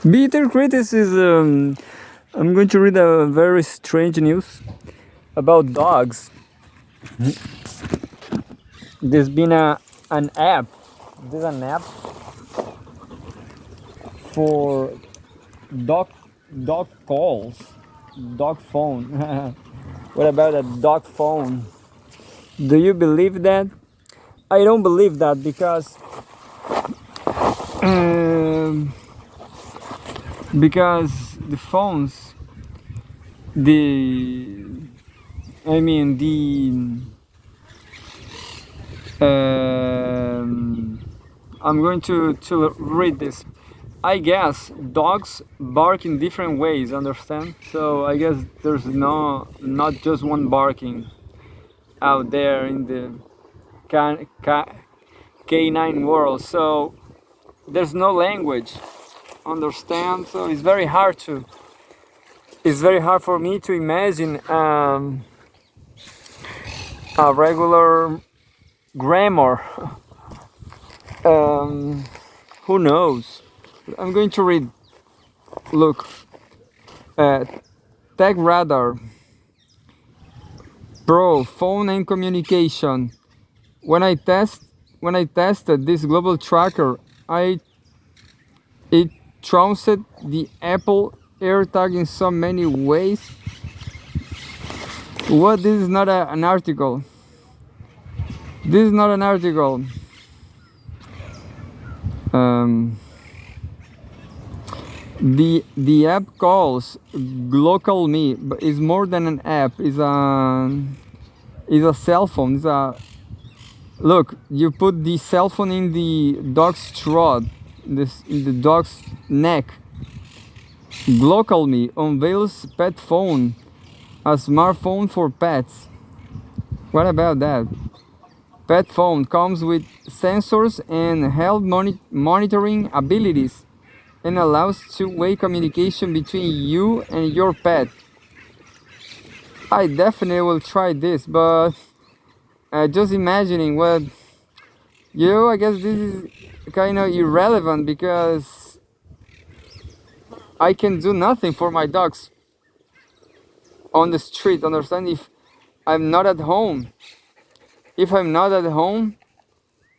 Peter Critis is. I'm going to read a very strange news about dogs. There's been an app. There's an app for dog dog calls, dog phone. What about a dog phone? Do you believe that? I don't believe that um, because the phones, the I mean I'm going to read this. I guess dogs bark in different ways, understand? So I guess there's not just one barking out there in the canine world. So there's no language, understand? So it's very hard for me to imagine a regular grammar. Who knows? I'm going to read. Look, Tech Radar Pro phone and communication. When I tested this global tracker, it trounced the Apple AirTag in so many ways. What? This is not an article. This is not an article. The app calls GlocalMe, but it's more than an app. It's a cell phone. Look. You put the cell phone in the dog's throat, in the dog's neck. GlocalMe unveils PetPhone, a smartphone for pets. What about that? PetPhone comes with sensors and health monitoring abilities and allows two-way communication between you and your pet. I definitely will try this, but just imagining what I guess this is kind of irrelevant because I can do nothing for my dogs on the street. Understand? If I'm not at home,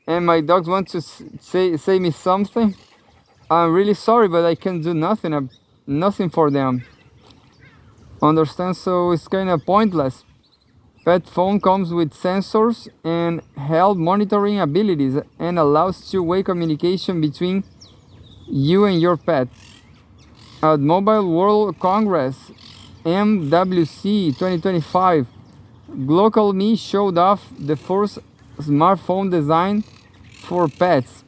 and my dogs want to say me something, I'm really sorry, but I can do nothing for them. Understand? So it's kind of pointless. Pet phone comes with sensors and health monitoring abilities and allows two-way communication between you and your pet. At Mobile World Congress MWC 2025, GlocalMe showed off the first smartphone designed for pets.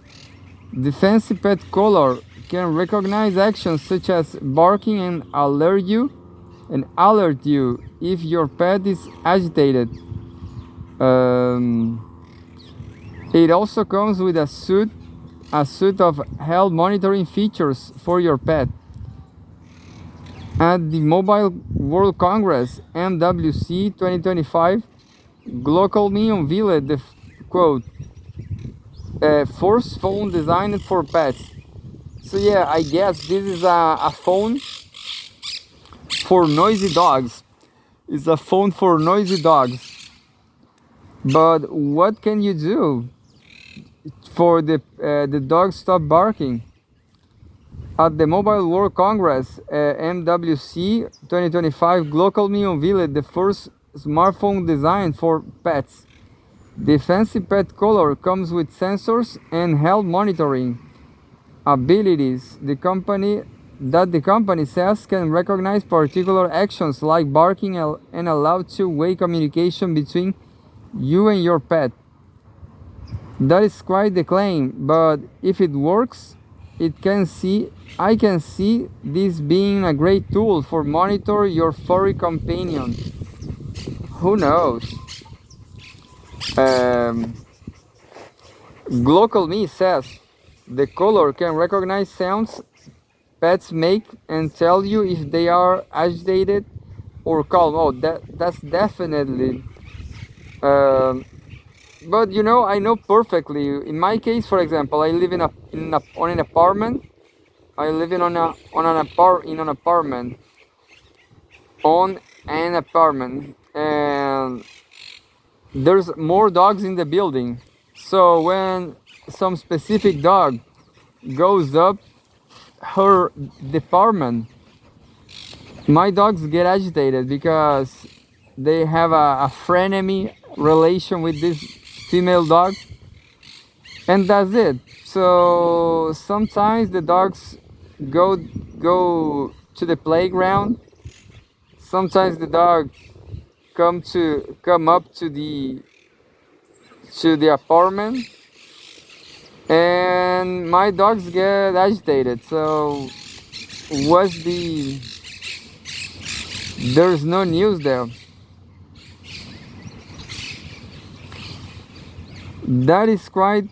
The fancy pet collar can recognize actions such as barking and alert you if your pet is agitated. It also comes with a suite of health monitoring features for your pet. At the Mobile World Congress MWC 2025, GlocalMe unveiled the quote, first phone designed for pets. So yeah, I guess this is a phone for noisy dogs. It's a phone for noisy dogs. But what can you do for the dogs stop barking? At the Mobile World Congress MWC 2025, GlocalMe unveiled the first smartphone designed for pets. The fancy pet collar comes with sensors and health monitoring abilities. The company says can recognize particular actions like barking and allow two-way communication between you and your pet. That is quite the claim, but if it works, I can see this being a great tool for monitor your furry companion. Who knows? GlocalMe says the collar can recognize sounds pets make and tell you if they are agitated or calm. Oh, that's definitely. But I know perfectly. In my case, for example, I live on an apartment, I live in an apartment, on an apartment, and there's more dogs in the building. So when some specific dog goes up her department, my dogs get agitated because they have a frenemy relation with this female dog, and that's it. So sometimes the dogs go to the playground. Sometimes the dog come up to the apartment, and my dogs get agitated. So what's the there's no news there. That is quite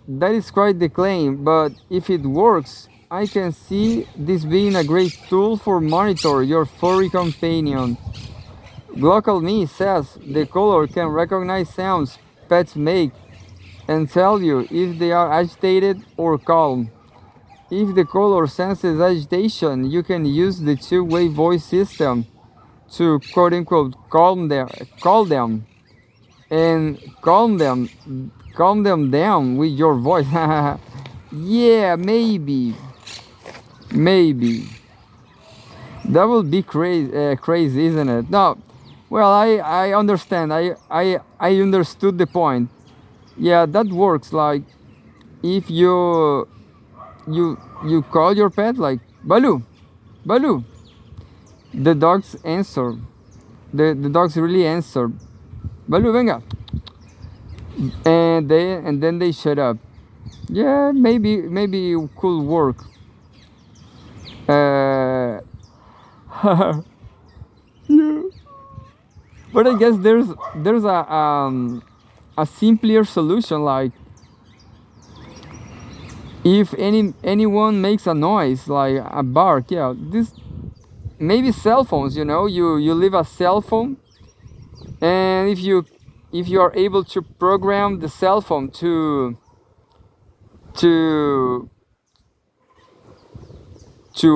that is quite the claim, but if it works, I can see this being a great tool for monitor your furry companion. GlocalMe says the color can recognize sounds pets make and tell you if they are agitated or calm. If the color senses agitation, you can use the two-way voice system to quote unquote call them and calm them down with your voice. Yeah, maybe that would be crazy, isn't it? No, well, I understand. I understood the point. Yeah, that works. Like if you call your pet like Baloo, Baloo, the dogs answer. The dogs really answer. Baloo, venga, and then they shut up. Yeah, maybe it could work. Uh, yeah. But I guess there's a simpler solution. Like if anyone makes a noise like a bark, yeah, this maybe cell phones. You leave a cell phone, and if you are able to program the cell phone to to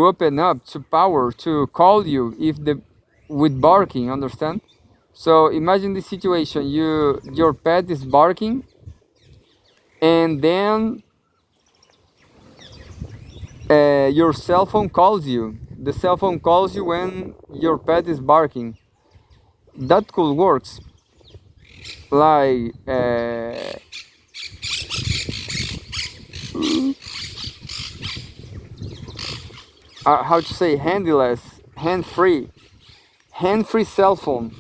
open up to power to call you if the with barking, understand? So imagine the situation: your pet is barking, and then your cell phone calls you. The cell phone calls you when your pet is barking. That could work. Like how to say, handless, hand-free cell phone.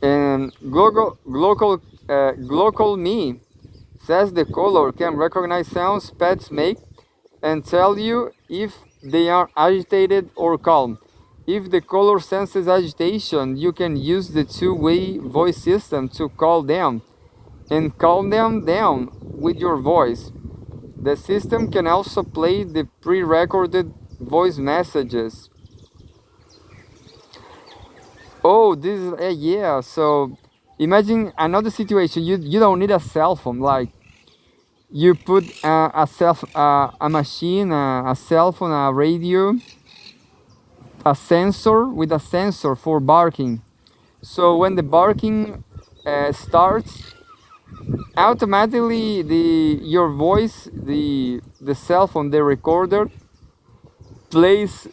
And GlocalMe says the color can recognize sounds pets make and tell you if they are agitated or calm. If the color senses agitation, you can use the two-way voice system to call them and calm them down with your voice. The system can also play the pre-recorded voice messages. Oh, this is yeah. So imagine another situation. You don't need a cell phone. Like you put a machine, a cell phone, a radio, a sensor with a sensor for barking. So when the barking starts, automatically your voice, the cell phone, the recorder plays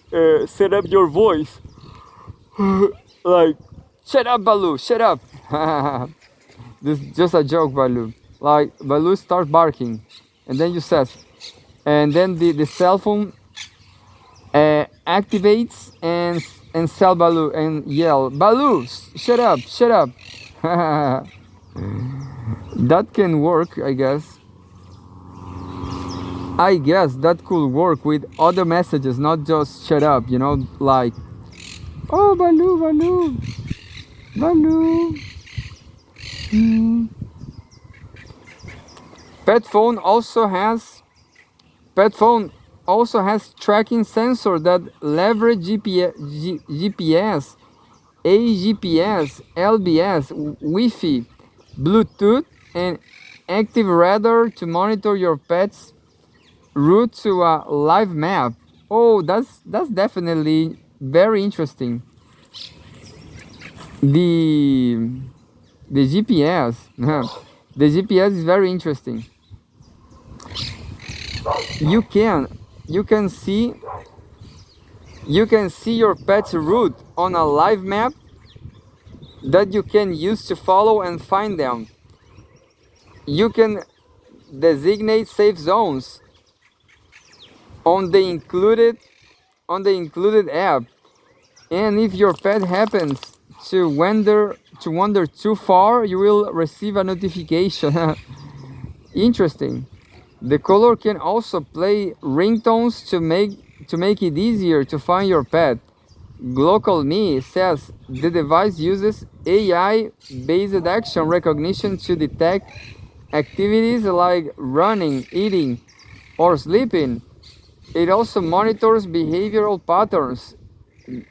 set up your voice like, shut up, Baloo, shut up. This is just a joke, Baloo. Like Baloo starts barking, and then you says, and then the cell phone activates and tell Baloo and yell, Baloo, shut up, shut up. That can work, I guess. I guess that could work with other messages, not just shut up, like, oh, Baloo, Baloo, Baloo. PetPhone also has PetPhone also has tracking sensor that leverage GPS, AGPS, LBS, Wi-Fi, Bluetooth, and active radar to monitor your pet's route to a live map. Oh, that's definitely very interesting. The the GPS, the GPS is very interesting. You can you can see you can see your pet's route on a live map that you can use to follow and find them. You can designate safe zones on the included app, and if your pet happens to wander too far, you will receive a notification. Interesting. The color can also play ringtones to make it easier to find your pet. GlocalMe says the device uses AI-based action recognition to detect activities like running, eating, or sleeping. It also monitors behavioral patterns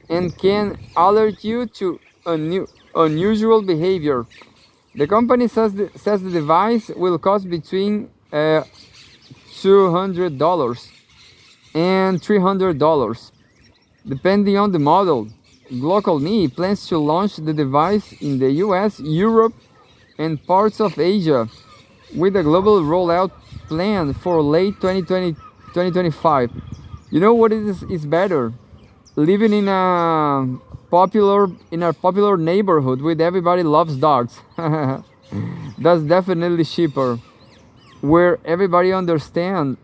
and can alert you to unusual behavior. The company says the device will cost between $200 and $300, depending on the model. GlocalMe plans to launch the device in the US, Europe, and parts of Asia, with a global rollout plan for late 2025. You know what is better? Living in a popular neighborhood with everybody loves dogs. That's definitely cheaper. Where everybody understands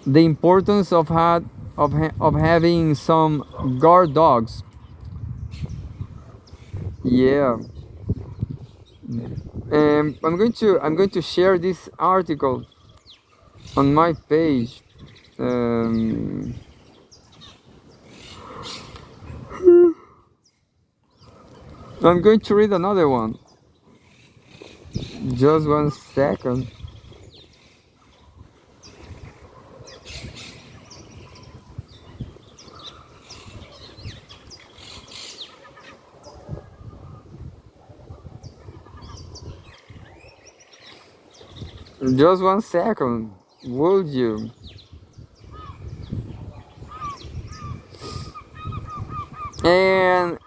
the importance of having some guard dogs. Yeah. I'm going to share this article on my page. Um, I'm going to read another one. Just 1 second. Just 1 second. Would you? And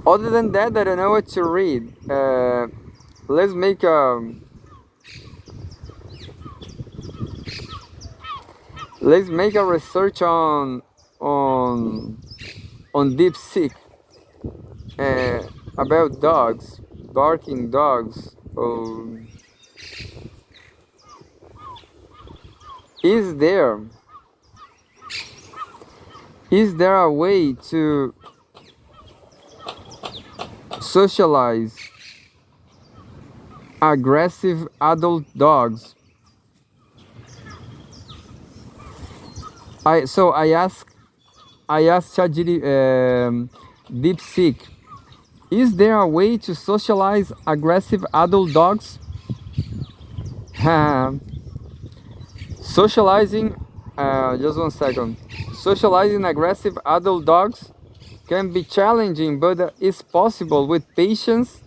other than that, I don't know what to read. Let's make a research on DeepSeek about dogs, barking dogs. Is there is there a way to socialize aggressive adult dogs? I asked DeepSeek, is there a way to socialize aggressive adult dogs? Socializing, just 1 second. Socializing aggressive adult dogs can be challenging, but is possible with patience,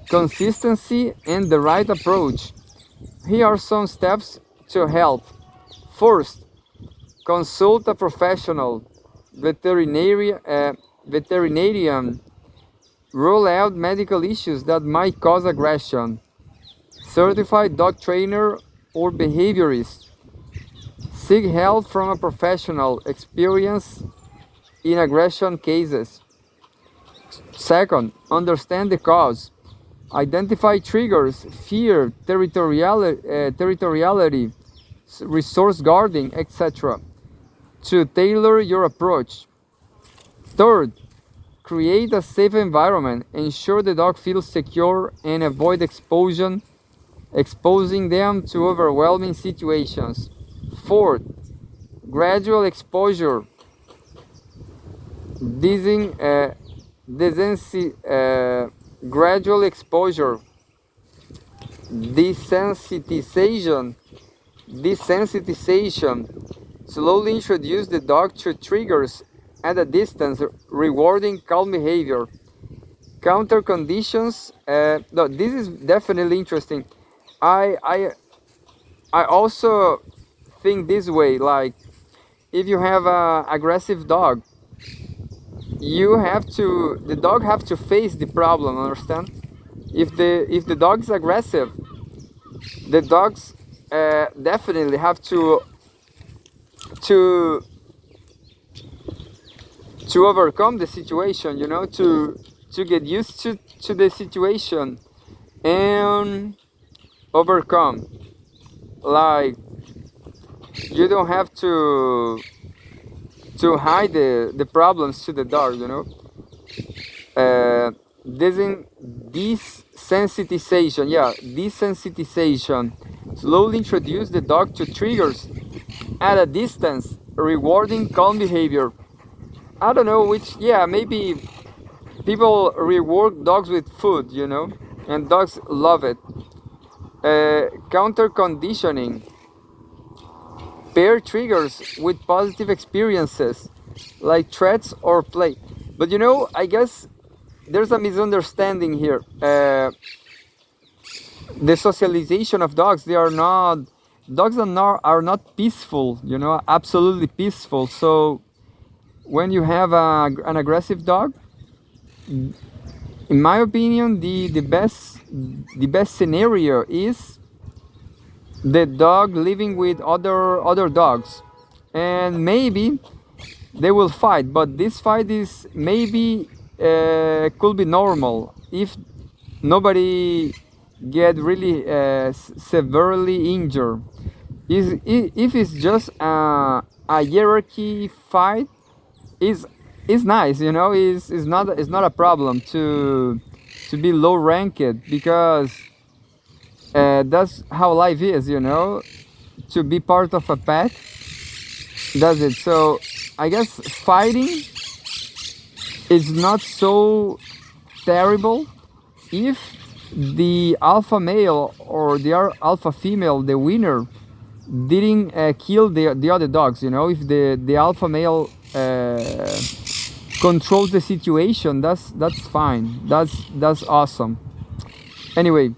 consistency, and the right approach. Here are some steps to help. First, consult a professional, veterinarian, rule out medical issues that might cause aggression, certified dog trainer or behaviorist. Seek help from a professional experienced in aggression cases. Second, understand the cause. Identify triggers, fear, territoriality, resource guarding, etc., to tailor your approach. Third, create a safe environment. Ensure the dog feels secure and avoid exposing them to overwhelming situations. Fourth, gradual exposure. Gradual exposure. Desensitization. Slowly introduce the dog to triggers at a distance, rewarding calm behavior. Counter conditions. No, this is definitely interesting. I also think this way, like if you have a aggressive dog, the dog have to face the problem, understand? If the dog is aggressive, the dogs definitely have to to overcome the situation, to get used to the situation and overcome. Like, you don't have to hide the problems to the dog, uh, desensitization, yeah, desensitization. Slowly introduce the dog to triggers at a distance, rewarding calm behavior. I don't know which, yeah, maybe people reward dogs with food, and dogs love it. Counter conditioning. Pair triggers with positive experiences like threats or play. But I guess there's a misunderstanding here. The socialization of dogs, dogs are not peaceful, absolutely peaceful. So when you have an aggressive dog, in my opinion, the best scenario is the dog living with other dogs, and maybe they will fight, but this fight is maybe could be normal if nobody get really severely injured. If it's just a hierarchy fight, is nice, it's not a problem to be low ranked, because that's how life is, to be part of a pack. That's it. So I guess fighting is not so terrible if the alpha male or the alpha female, the winner, didn't kill the other dogs. If the alpha male controls the situation, that's fine. That's awesome. Anyway,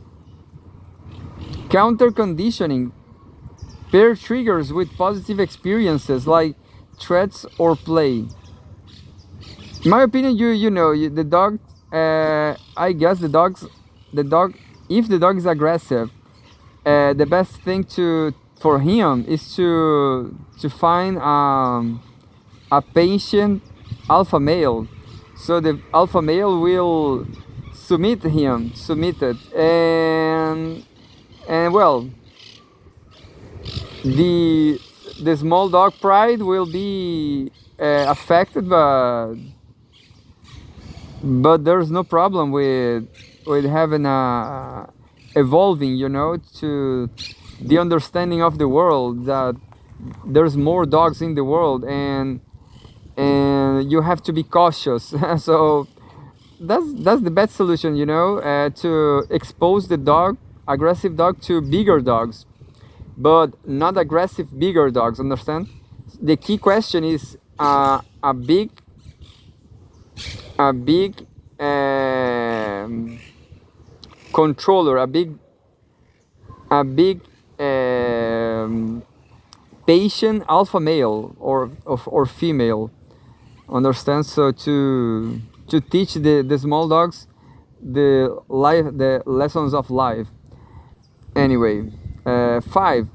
counter conditioning. Pair triggers with positive experiences like threats or play. In my opinion, the dog. I guess the dog. If the dog is aggressive, the best thing for him is to find a patient alpha male. So the alpha male will submit it, and well, the small dog pride will be affected, but there's no problem with having a evolving, to the understanding of the world, that there's more dogs in the world, and you have to be cautious. So that's the best solution, to expose the aggressive dog to bigger dogs, but not aggressive bigger dogs, understand? The key question is a big controller, a big patient alpha male or female, understand? So to teach the small dogs the lessons of life. Anyway, 5,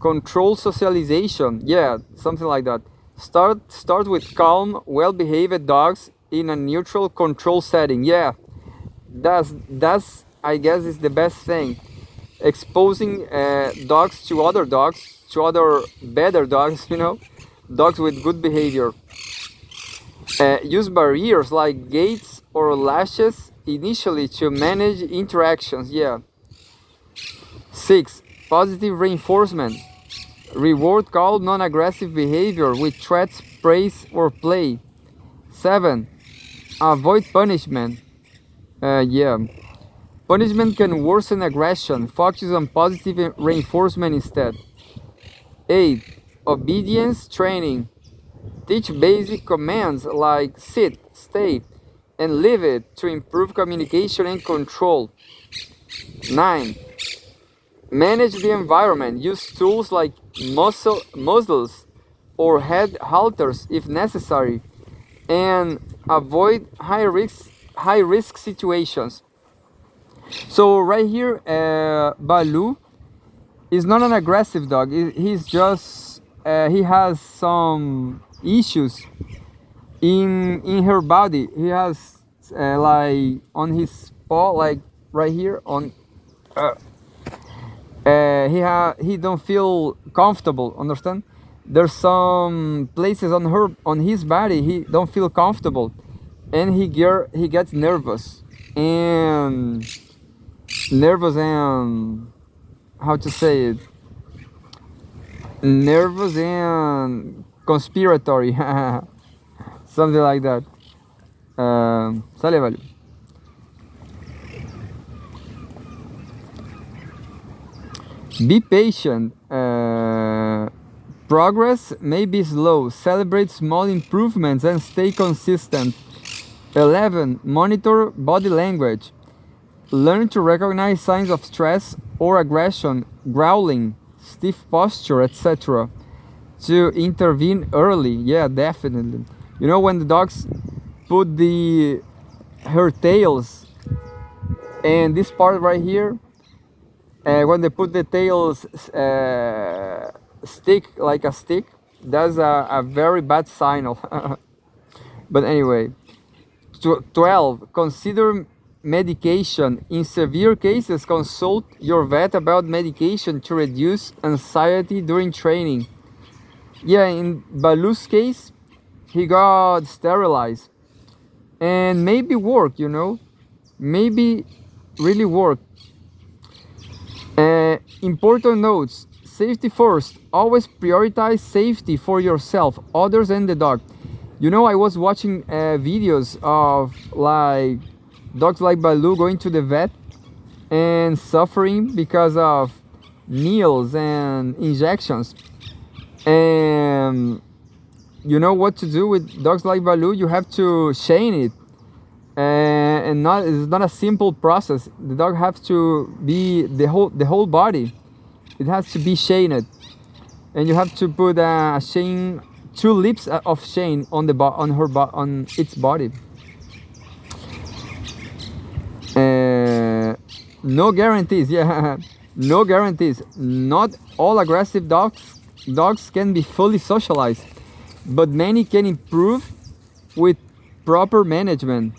control socialization. Yeah, something like that. Start with calm, well-behaved dogs in a neutral control setting. Yeah, that's I guess is the best thing. Exposing dogs to other better dogs, dogs with good behavior. Use barriers like gates or lashes initially to manage interactions. Yeah. 6, positive reinforcement. Reward calm, non-aggressive behavior with threats, praise, or play. 7, avoid punishment. Yeah. Punishment can worsen aggression. Focus on positive reinforcement instead. 8, obedience training. Teach basic commands like sit, stay, and leave it to improve communication and control. 9, Manage the environment. Use tools like muzzles or head halters if necessary, and avoid high risk situations. So right here, Baloo is not an aggressive dog. He's just he has some issues in her body. He has like on his paw, like right here on. He don't feel comfortable. Understand? There's some places on his body he don't feel comfortable, and he gets nervous and how to say it, nervous and conspiratory, something like that. Sale, vale. Be patient. Progress may be slow. Celebrate small improvements and stay consistent. 11. Monitor body language. Learn to recognize signs of stress or aggression, growling, stiff posture, etc. To intervene early. Yeah, definitely. You know, when the dogs put her tails and this part right here, when they put the tails stick like a stick, that's a very bad signal. But anyway, 12. Consider medication. In severe cases, consult your vet about medication to reduce anxiety during training. Yeah, in Baloo's case, he got sterilized, and maybe work, you know, maybe really work. Important notes. Safety first. Always prioritize safety for yourself, others, and the dog. You know, I was watching videos of like dogs like Baloo going to the vet and suffering because of needles and injections. And you know what to do with dogs like Baloo? You have to chain it, and it's not a simple process. The dog has to be the whole body. It has to be chained, and you have to put a chain, 2 lips of chain on on its body. No guarantees. Yeah, no guarantees. Not all aggressive dogs can be fully socialized, but many can improve with proper management.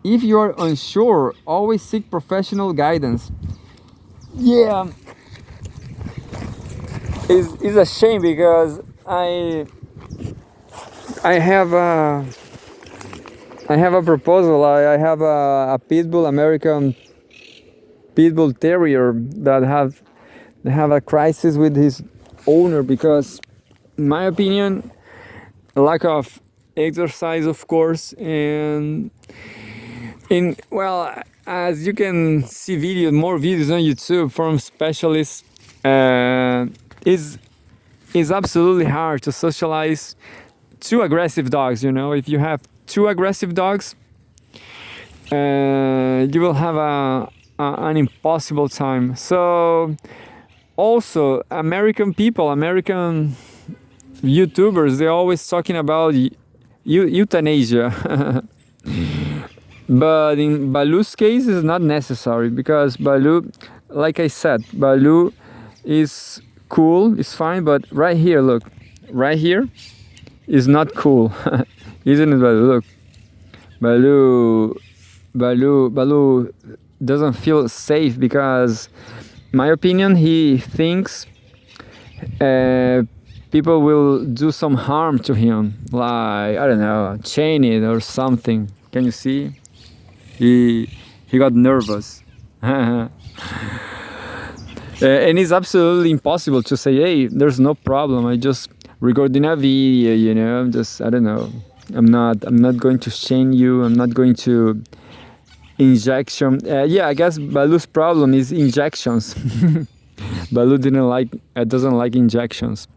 If you are unsure, always seek professional guidance. Yeah, it's a shame because I have a proposal. I have a pitbull, American pitbull terrier that have a crisis with his owner because, in my opinion, lack of exercise, of course, and well, as you can see more videos on YouTube from specialists, is absolutely hard to socialize 2 aggressive dogs. You know, if you have 2 aggressive dogs, you will have an impossible time. So also American YouTubers, they're always talking about euthanasia. But in Baloo's case, it's not necessary because Baloo, like I said, Baloo is cool, it's fine, but right here, look, right here is not cool. Isn't it, Baloo? Look, Baloo doesn't feel safe because, in my opinion, he thinks people will do some harm to him, like, I don't know, chain it or something. Can you see? He got nervous. And it's absolutely impossible to say, hey, there's no problem, I just recording a video, you know, I don't know, I'm not going to chain you, I'm not going to injection. Yeah, I guess Baloo's problem is injections. Baloo doesn't like injections.